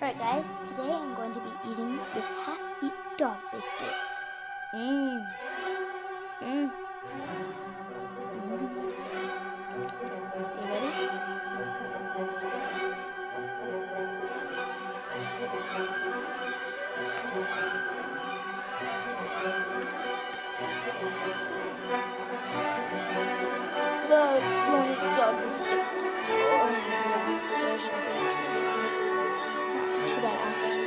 Alright guys, today I'm going to be eating this half-eaten dog biscuit. Mmm. Mmm. You ready? The young dog biscuit. Oh, I should do it. Too bad after.